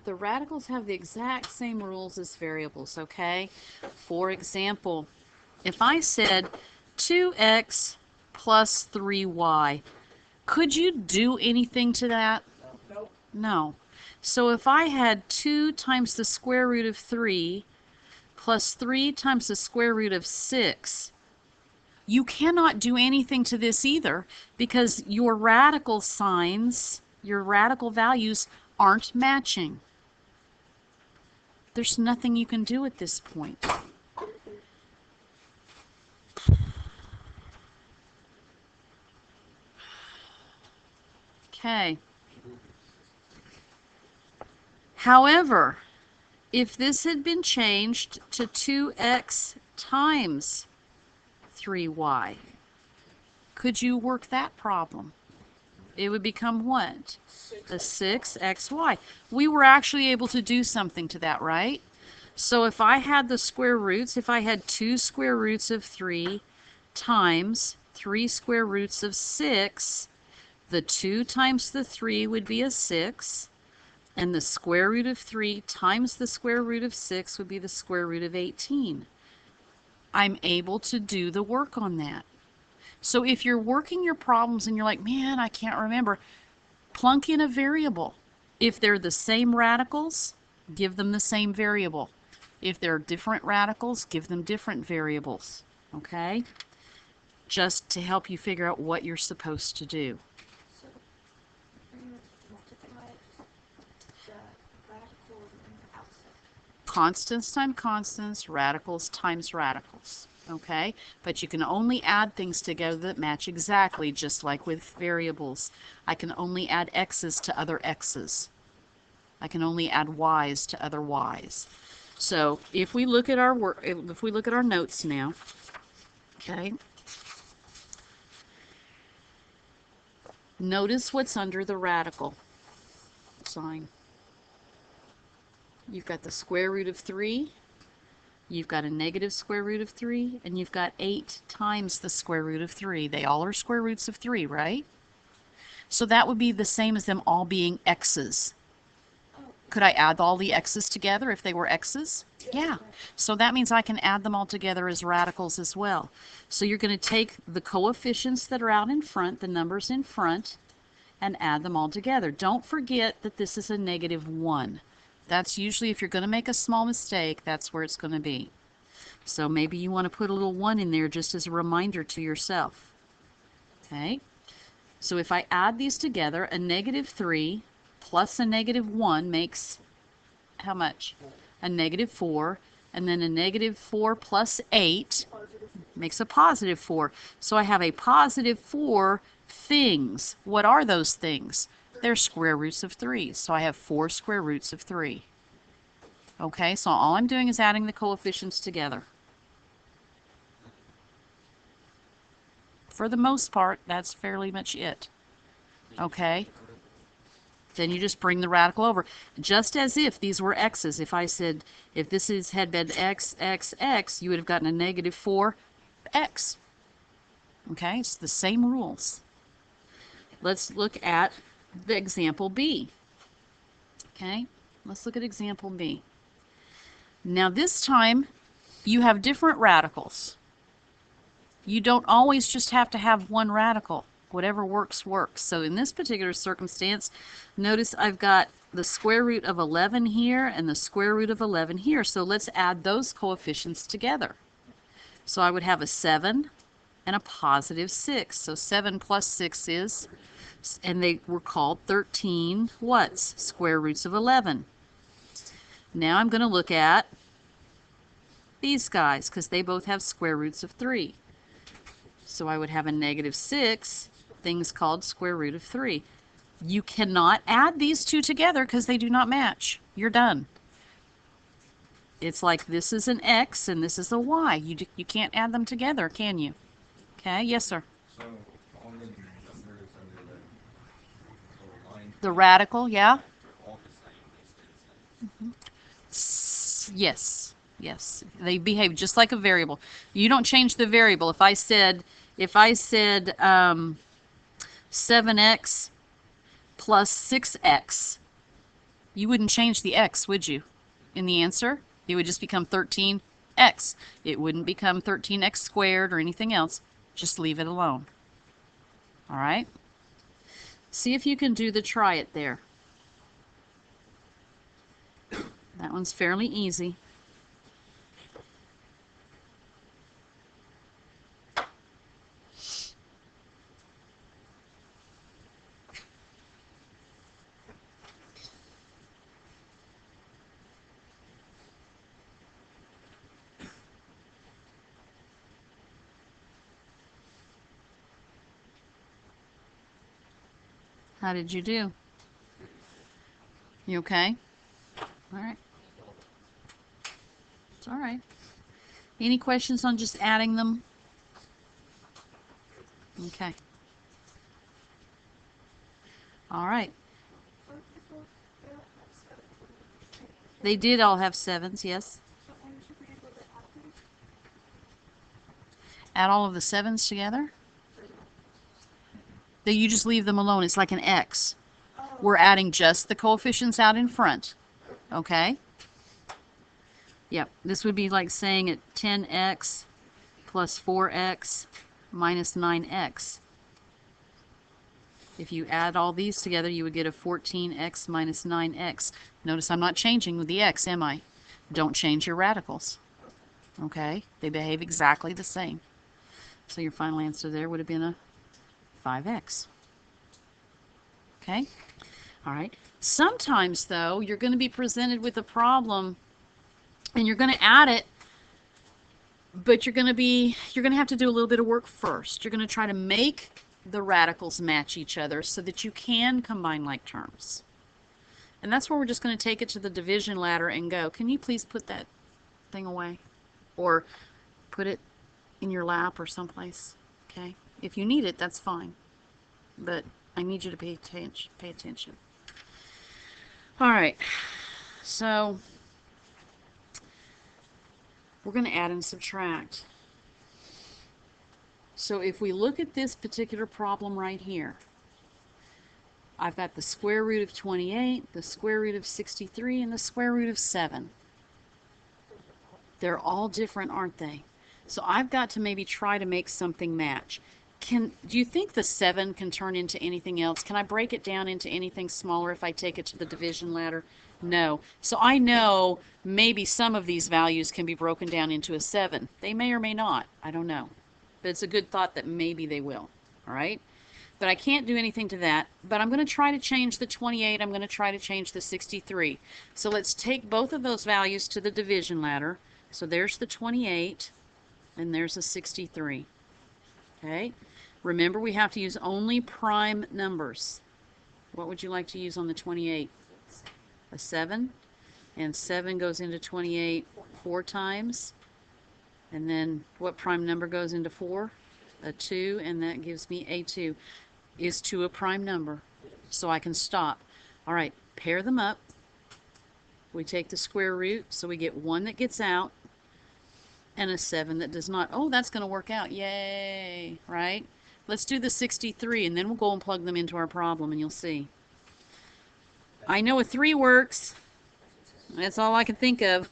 The radicals have the exact same rules as variables, okay? For example, if I said 2x plus 3y, could you do anything to that? No. So if I had 2 times the square root of 3 plus 3 times the square root of 6, you cannot do anything to this either because your radical signs, your radical values aren't matching. There's nothing you can do at this point. Okay. However, if this had been changed to 2x times 3y, could you work that problem? It would become what? A 6xy. We were actually able to do something to that, right? So if I had the square roots, if I had 2 square roots of 3 times 3 square roots of 6, the 2 times the 3 would be a 6, and the square root of 3 times the square root of 6 would be the square root of 18. I'm able to do the work on that. So if you're working your problems and you're like, man, I can't remember, plunk in a variable. If they're the same radicals, give them the same variable. If they're different radicals, give them different variables. Okay? Just to help you figure out what you're supposed to do. So, multiply the radicals and outside. Constants times constants, radicals times radicals. Okay? But you can only add things together that match exactly, just like with variables. I can only add x's to other x's. I can only add y's to other y's. So if we look at our work, if we look at our notes now, okay, notice what's under the radical sign. You've got the square root of 3, you've got a negative square root of 3, and you've got 8 times the square root of 3. They all are square roots of 3, right? So that would be the same as them all being x's. Could I add all the x's together if they were x's? Yeah. So that means I can add them all together as radicals as well. So you're going to take the coefficients that are out in front, the numbers in front, and add them all together. Don't forget that this is a negative 1. That's usually, if you're going to make a small mistake, that's where it's going to be. So maybe you want to put a little 1 in there just as a reminder to yourself. Okay? So if I add these together, a negative 3 plus a negative 1 makes how much? A negative 4. And then a negative 4 plus 8 makes a positive 4. So I have a positive 4 things. What are those things? They're square roots of 3. So I have 4 square roots of 3. Okay, so all I'm doing is adding the coefficients together. For the most part, that's fairly much it. Okay? Then you just bring the radical over. Just as if these were x's. If I said, if this had been x, x, x, you would have gotten a negative 4x. Okay, it's the same rules. Let's look at the example B. Okay, let's look at example B. Now this time, you have different radicals. You don't always just have to have one radical. Whatever works, works. So in this particular circumstance, notice I've got the square root of 11 here and the square root of 11 here. So let's add those coefficients together. So I would have a 7 and a positive 6. So 7 plus 6 is, and they were called 13 what's? Square roots of 11. Now I'm going to look at these guys because they both have square roots of 3. So I would have a negative 6, things called square root of 3. You cannot add these two together because they do not match. You're done. It's like this is an x and this is a y. You can't add them together, can you? Okay, yes, sir. So all the numbers under the radical, yeah? all the same. Yes, yes. They behave just like a variable. You don't change the variable. If I said 7x plus 6x, You wouldn't change the x, would you? In the answer, it would just become 13x. It wouldn't become 13x squared or anything else. Just leave it alone. All right? See if you can do the try it there. That one's fairly easy. How did you do? You okay? All right. It's all right. Any questions on just adding them? Okay. All right. They did all have 7s, yes. Add all of the 7s together. Then you just leave them alone. It's like an X. We're adding just the coefficients out in front. Okay? Yep. This would be like saying it 10x plus 4x minus 9x. If you add all these together, you would get a 14x minus 9x. Notice I'm not changing with the x, am I? Don't change your radicals. Okay? They behave exactly the same. So your final answer there would have been a 5x. Okay? All right. Sometimes, though, you're going to be presented with a problem and you're going to add it, but you're going to have to do a little bit of work first. You're going to try to make the radicals match each other so that you can combine like terms. And that's where we're just going to take it to the division ladder and go, can you please put that thing away? Or put it in your lap or someplace. Okay? If you need it, that's fine. But I need you to pay attention. All right. So we're going to add and subtract. So if we look at this particular problem right here, I've got the square root of 28, the square root of 63, and the square root of 7. They're all different, aren't they? So I've got to maybe try to make something match. Do you think the 7 can turn into anything else? Can I break it down into anything smaller if I take it to the division ladder? No. So I know maybe some of these values can be broken down into a 7. They may or may not. I don't know. But it's a good thought that maybe they will. All right? But I can't do anything to that. But I'm going to try to change the 28. I'm going to try to change the 63. So let's take both of those values to the division ladder. So there's the 28, and there's the 63. Okay? Remember, we have to use only prime numbers. What would you like to use on the 28? A 7. And 7 goes into 28 4 times. And then what prime number goes into 4? A 2, and that gives me a 2. Is 2 a prime number? So I can stop. All right, pair them up. We take the square root, so we get 1 that gets out and a 7 that does not. Oh, that's going to work out. Yay, right? Let's do the 63, and then we'll go and plug them into our problem, and you'll see. I know a 3 works. That's all I can think of.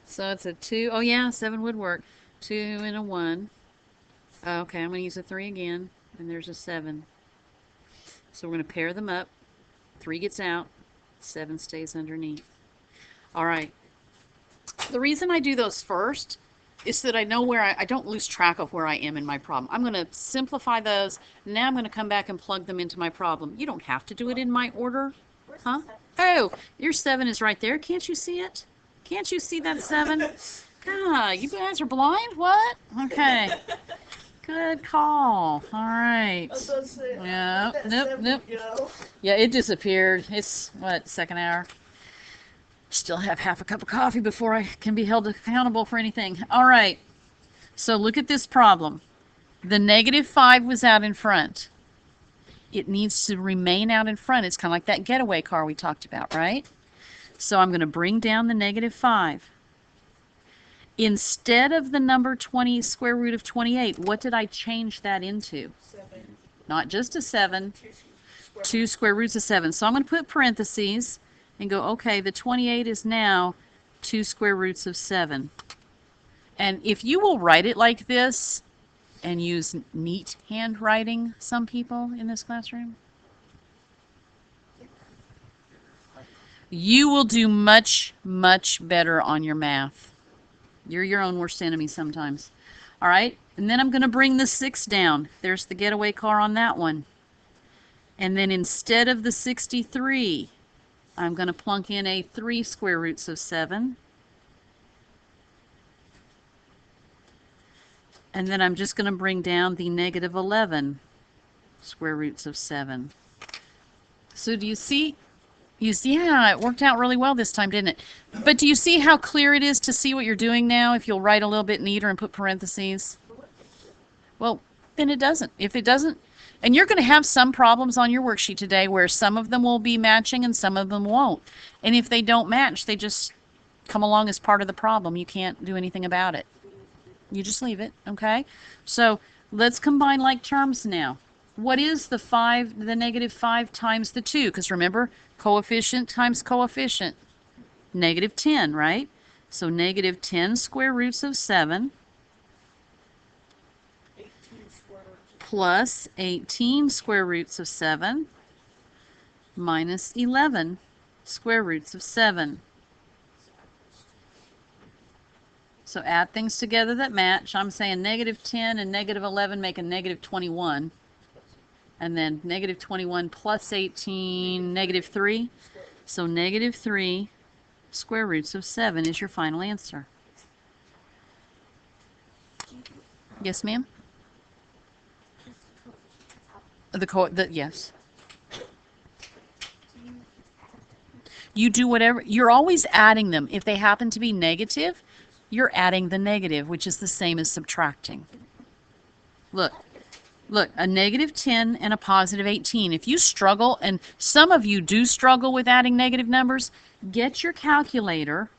So it's a 2. Oh, yeah, 7 would work. 2 and a 1. Okay, I'm going to use a 3 again, and there's a 7. So we're going to pair them up. 3 gets out. 7 stays underneath. All right. The reason I do those first is that I know where I don't lose track of where I am in my problem. I'm going to simplify those. Now I'm going to come back and plug them into my problem. You don't have to do it in my order. Huh? Oh, your 7 is right there. Can't you see it? Can't you see that 7? God, you guys are blind? What? Okay. Good call. All right. Yeah. Nope. Yeah, it disappeared. It's, what, second hour? Still have half a cup of coffee before I can be held accountable for anything. All right. So look at this problem. The -5 was out in front. It needs to remain out in front. It's kind of like that getaway car we talked about, right? So I'm going to bring down the -5. Instead of the number 20 square root of 28, what did I change that into? 7. Not just a 7, 2 square roots of 7. So I'm going to put parentheses, and go, okay, the 28 is now 2 square roots of 7. And if you will write it like this and use neat handwriting, some people in this classroom, you will do much, much better on your math. You're your own worst enemy sometimes. All right, and then I'm going to bring the 6 down. There's the getaway car on that one. And then instead of the 63, I'm going to plunk in a 3 square roots of 7. And then I'm just going to bring down the negative 11 square roots of 7. So do you see? Yeah, it worked out really well this time, didn't it? But do you see how clear it is to see what you're doing now if you'll write a little bit neater and put parentheses? Well, then it doesn't. If it doesn't, and you're going to have some problems on your worksheet today where some of them will be matching and some of them won't. And if they don't match, they just come along as part of the problem. You can't do anything about it. You just leave it, okay? So let's combine like terms now. What is the negative 5 times the 2? Because remember, coefficient times coefficient. Negative 10, right? So negative 10 square roots of 7 plus 18 square roots of 7 minus 11 square roots of 7. So add things together that match. I'm saying negative 10 and negative 11 make a negative 21. And then negative 21 plus 18, negative 3. So negative 3 square roots of 7 is your final answer. Yes, ma'am? Yes. You do whatever. You're always adding them. If they happen to be negative, you're adding the negative, which is the same as subtracting. Look, a negative 10 and a positive 18. If you struggle, and some of you do struggle with adding negative numbers, get your calculator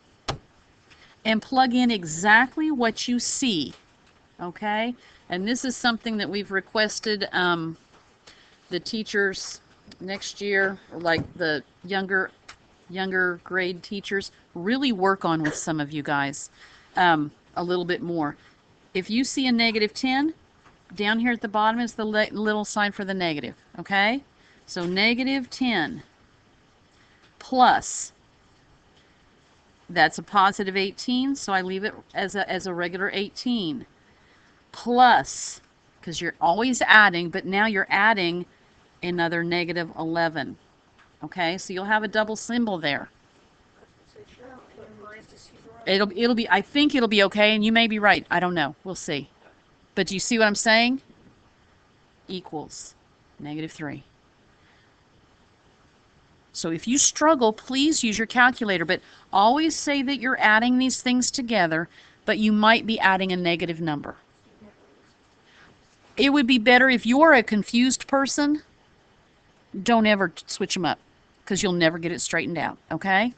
and plug in exactly what you see, okay? And this is something that we've requested the teachers next year, like the younger grade teachers, really work on with some of you guys a little bit more. If you see a negative 10, down here at the bottom is the little sign for the negative, okay? So negative 10 plus, that's a positive 18, so I leave it as a regular 18, plus, because you're always adding, but now you're adding another negative 11, okay? So you'll have a double symbol there. It'll be, I think it'll be okay, and you may be right. I don't know. We'll see. But do you see what I'm saying? Equals negative 3. So if you struggle, please use your calculator, but always say that you're adding these things together, but you might be adding a negative number. It would be better if you're a confused person, don't ever switch them up, because you'll never get it straightened out, okay?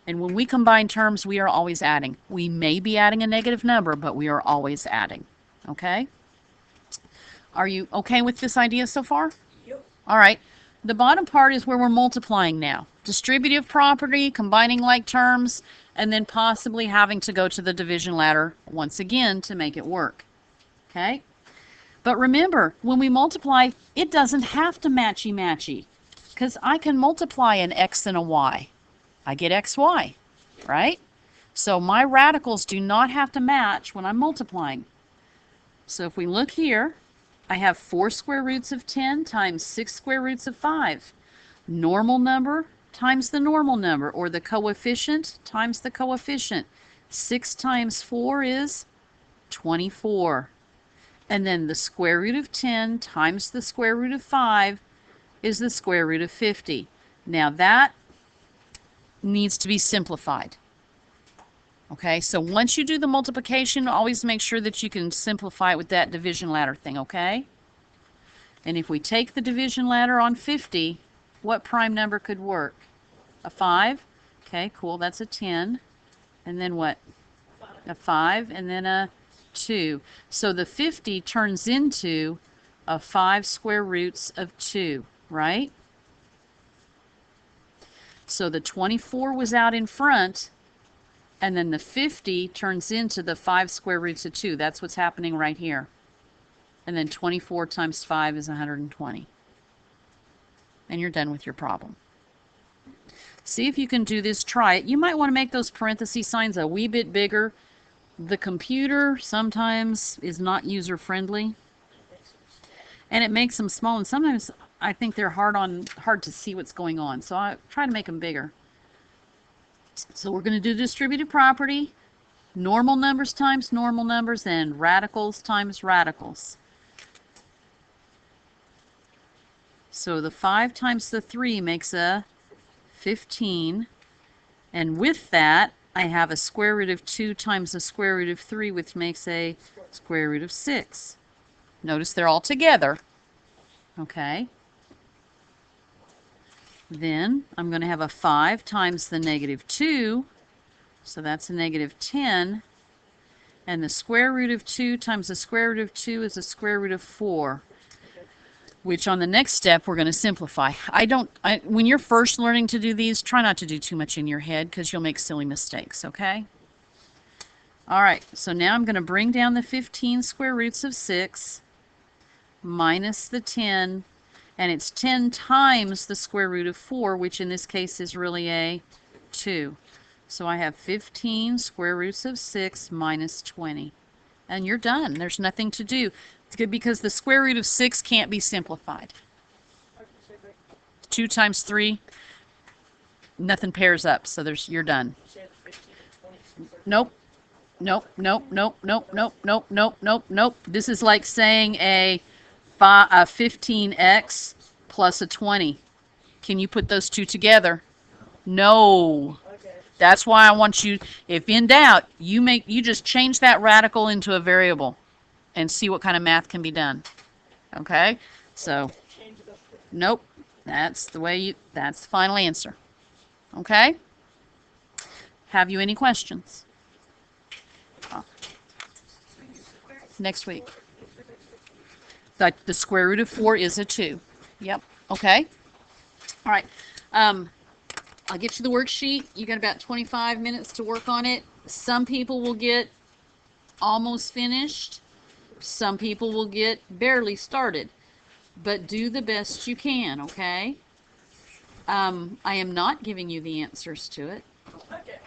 And when we combine terms, we are always adding. We may be adding a negative number, but we are always adding. Okay? Are you okay with this idea so far? Yep. All right. The bottom part is where we're multiplying now. Distributive property, combining like terms, and then possibly having to go to the division ladder once again to make it work. Okay? But remember, when we multiply, it doesn't have to matchy-matchy, because I can multiply an x and a y. I get xy, right? So my radicals do not have to match when I'm multiplying. So if we look here, I have 4 square roots of 10 times 6 square roots of 5. Normal number times the normal number, or the coefficient times the coefficient. 6 times 4 is 24. And then the square root of 10 times the square root of 5 is the square root of 50. Now that needs to be simplified. Okay, so once you do the multiplication, always make sure that you can simplify it with that division ladder thing, okay? And if we take the division ladder on 50, what prime number could work? A 5? Okay, cool, that's a 10. And then what? A 5, and then a 2. So the 50 turns into a 5 square roots of 2, right? So the 24 was out in front, and then the 50 turns into the 5 square roots of 2. That's what's happening right here. And then 24 times 5 is 120. And you're done with your problem. See if you can do this. Try it. You might want to make those parenthesis signs a wee bit bigger. The computer sometimes is not user-friendly, and it makes them small, and sometimes I think they're hard to see what's going on. So I try to make them bigger. So we're going to do distributive property, normal numbers times normal numbers, and radicals times radicals. So the 5 times the 3 makes a 15, and with that I have a square root of 2 times the square root of 3, which makes a square root of 6. Notice they're all together. Okay. Then I'm going to have a 5 times the negative 2, so that's a negative 10. And the square root of 2 times the square root of 2 is the square root of 4, which on the next step we're going to simplify. When you're first learning to do these, try not to do too much in your head because you'll make silly mistakes, okay? All right, so now I'm going to bring down the 15 square roots of 6 minus the 10, and it's 10 times the square root of 4, which in this case is really a 2. So I have 15 square roots of 6 minus 20. And you're done. There's nothing to do. It's good because the square root of 6 can't be simplified. 2 times 3, nothing pairs up, so you're done. Nope. Nope, nope, nope, nope, nope, nope, nope, nope, nope. This is like saying a 15x plus a 20. Can you put those two together? No. That's why I want you, if in doubt, you just change that radical into a variable and see what kind of math can be done. Okay? So, nope. That's the final answer. Okay? Have you any questions? Next week. The square root of 4 is a 2. Yep. Okay? All right. I'll get you the worksheet. You got about 25 minutes to work on it. Some people will get almost finished. Some people will get barely started. But do the best you can, okay? I am not giving you the answers to it. Okay.